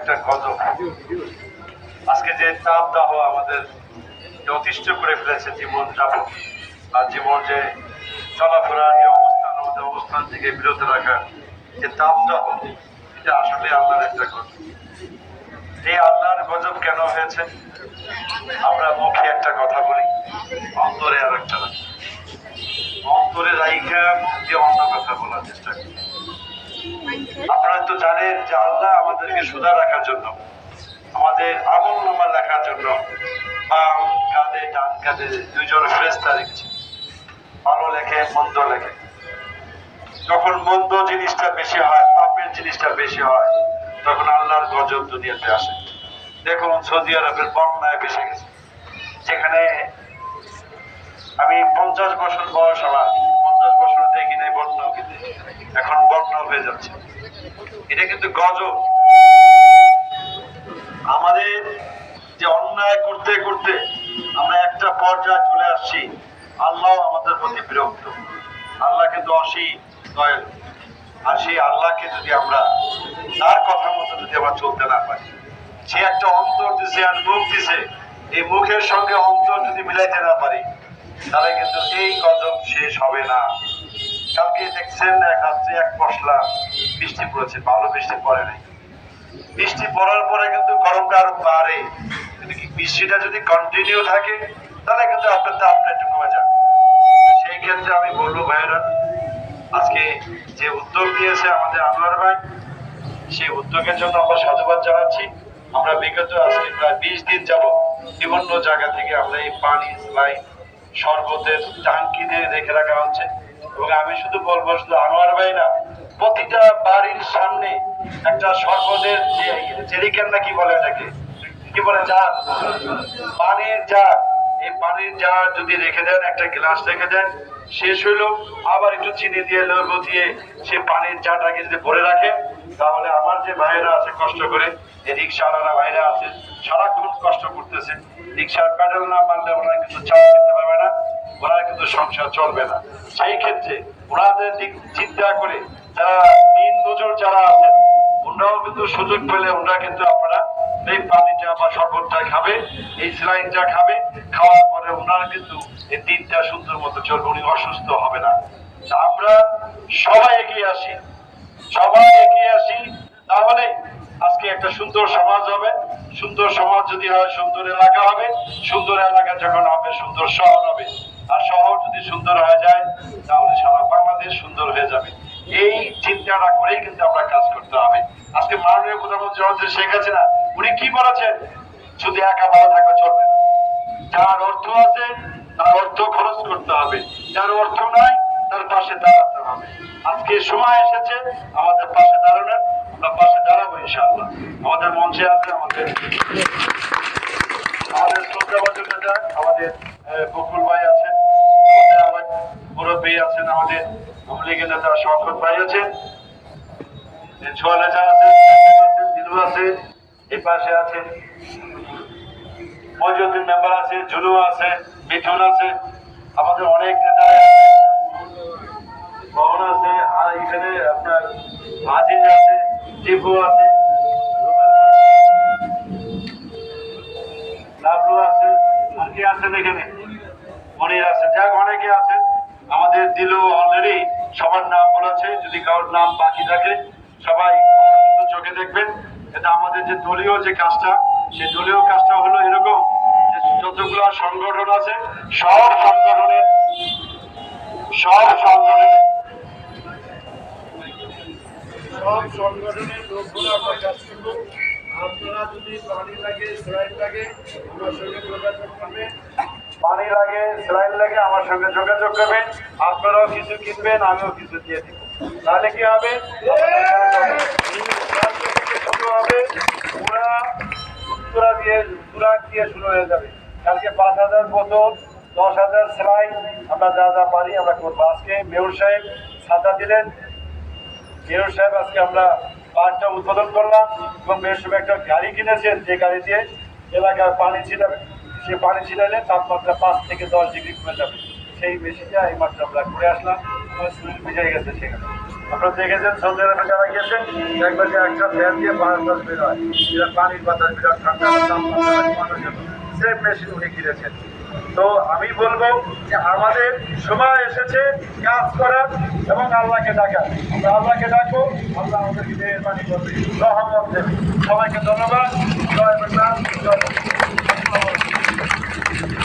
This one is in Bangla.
একটা গজব। আজকে যে তাপদাহ আমাদের অতিষ্ঠ করে ফেলেছে জীবন যাপন আর জীবন যে চলাফেরা, এই অবস্থান থেকে বিরত রাখা যে তাপদাহ, এটা আসলে আল্লাহর একটা গজব। এই আল্লাহর গজব কেন হয়েছে? আমরা মুখে একটা কথা বলি, অন্তরে আর একটা, অন্তরে রাইখা মুখ দিয়ে অন্য কথা বলার চেষ্টা করি। আপনারা তো জানেন যে আল্লাহ আমাদেরকে সোজা রাখার জন্য, আমাদের আমল নামা লেখার জন্য বাম কাঁধে ডান কাঁধে দুইজন ফেরেশতা রেখেছে। ভালো লেখে, মন্দ লেখে। যখন মন্দ জিনিসটা বেশি হয়, পাপের জিনিসটা বেশি হয়, তখন আল্লাহর গজব দুনিয়াতে আসে। দেখুন সৌদি আরবের বন্যায় ভেসে গেছে, যেখানে আমি 50 বছর বয়স, আমার 50 বছর দেখি নাই বন্যা, কিন্তু এখন বন্যা হয়ে যাচ্ছে। এটা কিন্তু গজব। আমাদের যে অন্যায় করতে করতে আমরা একটা পর্যায়ে চলে আসছি, আল্লাহ আমাদের প্রতি বিরক্ত। আল্লাহ কিন্তু অসীম দয়ালু, আর সেই আল্লাহকে যদি আমরা তার কথা মতো যদি আমরা চলতে না পারি, সে একটা অন্তর দিছে আর মুখ দিছে, এই মুখের সঙ্গে অন্তর যদি মিলাইতে না পারি, তাহলে কিন্তু এই গজব শেষ হবে না। কালকে দেখছেন এক রাত্রে এক পশলা বৃষ্টি পড়েছে, ভালো বৃষ্টি পড়ে নাই। বৃষ্টি পড়ার পরে কিন্তু গরমটা আরো বাড়ে, কিন্তু বৃষ্টিটা যদি কন্টিনিউ থাকে তাহলে কিন্তু আপনার তাপটা একটু কমে যায়। সেই ক্ষেত্রে আমি বলবো ভাইয়েরা, আজকে যে উদ্যোগ নিয়েছে আমাদের আনোয়ার ভাই, সেই উদ্যোগের জন্য আমরা সাধুবাদ জানাচ্ছি। আমরা বিগত আজকে প্রায় 20 দিন যাবত বিভিন্ন জায়গা থেকে আমরা এই পানি, স্লাইন, শরবতের ট্যাঙ্কি দিয়ে রেখে রাখা হচ্ছে। এবং আমি শুধু বলবো, শুধু আনোয়ার ভাই না, প্রতিটা বাড়ির সামনে একটা শরবতের যে জেরিকেন না কি বলে, এটাকে কি বলে, জার, পানির জার, এই পানির জার যদি রেখে দেন, একটা গ্লাস রেখে দেন, শেষ হইলো আবার একটু চিনি দিয়ে লেবু দিয়ে সে পানির জারটাকে যদি ভরে রাখে, তাহলে আমার যে ভাইয়েরা আছে কষ্ট করে, যে রিক্সাওয়ালারা ভাইরা আছে সারাক্ষণ কষ্ট করতেছে, রিক্সার প্যাডেল না মারলে ওরা কিন্তু চা খেতে পারবে না, ওরা কিন্তু সংসার চলবে না। সেই ক্ষেত্রে ওনাদের দিক চিন্তা করে যারা দিন মজুর যারা আছেন, ওনারাও কিন্তু সুযোগ পেলে ওনারা কিন্তু আপনারা এই পানিটা বা শরবতটা খাবে, এই স্যালাইনটা খাবে, খাওয়ার পরে ওনারা কিন্তু এই দিনটা সুন্দর মতো চলবে, উনি অসুস্থ হবে না। আমরা সবাই এগিয়ে আসি, সবাই এগিয়ে আসি, তাহলে আজকে একটা সুন্দর সমাজ হবে। সুন্দর সমাজ যদি হয়, সুন্দর এলাকা হবে, সুন্দর এলাকা যখন হবে, সুন্দর শহর হবে, আর শহর যদি সুন্দর হয়ে যায়, তাহলে সারা বাংলাদেশ সুন্দর হয়ে যাবে। এই চিন্তাটা করেই কিন্তু আমরা কাজ করতে হবে। আজকে মাননীয় প্রধানমন্ত্রী শেখ হাসিনা উনি কি বলেছেন? শুধু একা ভালো থাকা চলবে না, যার অর্থ আছে তার অর্থ খরচ করতে হবে, যার অর্থ নাই তার পাশে দাঁড়াতে হবে। আজকে সময় এসেছে আমাদের পাশে দাঁড়ানোর, আমরা পাশে দাঁড়াবো ইনশাআল্লাহ। আমাদের মঞ্চে আছে আমাদের শ্রদ্ধাভাজন নেতা, আমাদের বকুল ভাই আছেন, আমাদের মুরব্বী আছেন, আমাদের আওয়ামী লীগের নেতা শওকত ভাই আছেন, সোহেল আছে, দিলু আছে, এই পাশে আছে মইজুদ্দিন মেম্বার আছে, জুলু আছে, মিঠুন আছে, আমাদের অনেক নেতা আছে, ভবন আছে, আর এখানে আপনার আজিজ আছে, টিপু আছে, লাভলু আছে, আর কি আছেন এখানে, মনির আছে, যাক অনেকে আছেন। আমাদের দিলু অলরেডি সবার নাম বলেছে, যদি কারোর নাম বাকি থাকে সবাই সুন্দর চোখে দেখবেন। এটা আমাদের যে দলীয় যে কাজটা, সেই দলীয় কাজটা হলো এরকম যে যতগুলো সংগঠন আছে সব সংগঠনের লোকগুলো আমরা কাজ করবো। আপনারা যদি পানি লাগে, স্যালাইন লাগে, আমার সঙ্গে যোগাযোগ করবেন, পানি লাগে, স্যালাইন লাগে, আমার সঙ্গে যোগাযোগ করবেন। আপনারাও কিছু কিনবেন, আমিও কিছু দিয়ে দিব, তাহলে কি হবে? শুরু হবে পুরা দিয়ে শুরু হয়ে যাবে। কালকে 5,000 বোতল, 10,000 স্যালাইন, আমরা যা যা পারি আমরা করবো। আজকে মেয়র সাহেব ছাতা দিলেন, মেয়র সাহেব আজকে আমরা পাঁচটা উদ্বোধন করলাম, এবং মেয়র সাহেব একটা গাড়ি কিনেছেন, যে গাড়ি দিয়ে এলাকার পানি ছিটাবে। সে পানি ছিটালে তাপমাত্রা 5 থেকে 10 ডিগ্রি কমে যাবে। সেই মেশিনটা এই মাত্র আমরা করে আসলাম, আমার শরীর ভিজে গেছে সেখানে। আপনারা দেখেছেন সৌদি আরবে যারা গিয়েছেন দেখবেন যে একটা ফ্যান দিয়ে বাতাস বের হয়, যেটা পানির বাতাস বিরাট ঠান্ডা তাপমাত্রা কমানোর জন্য সেম মেশিন উনি কিনেছেন। তো আমি বলবো যে আমাদের সময় এসেছে কাজ করার এবং আল্লাহকে ডাকার। আমরা আল্লাহকে ডাকবো, আল্লাহ আমাদেরকে মেহরবানি করবে, রহমত দেবে। সবাইকে ধন্যবাদ। জয় বাংলা, জয় বাংলা।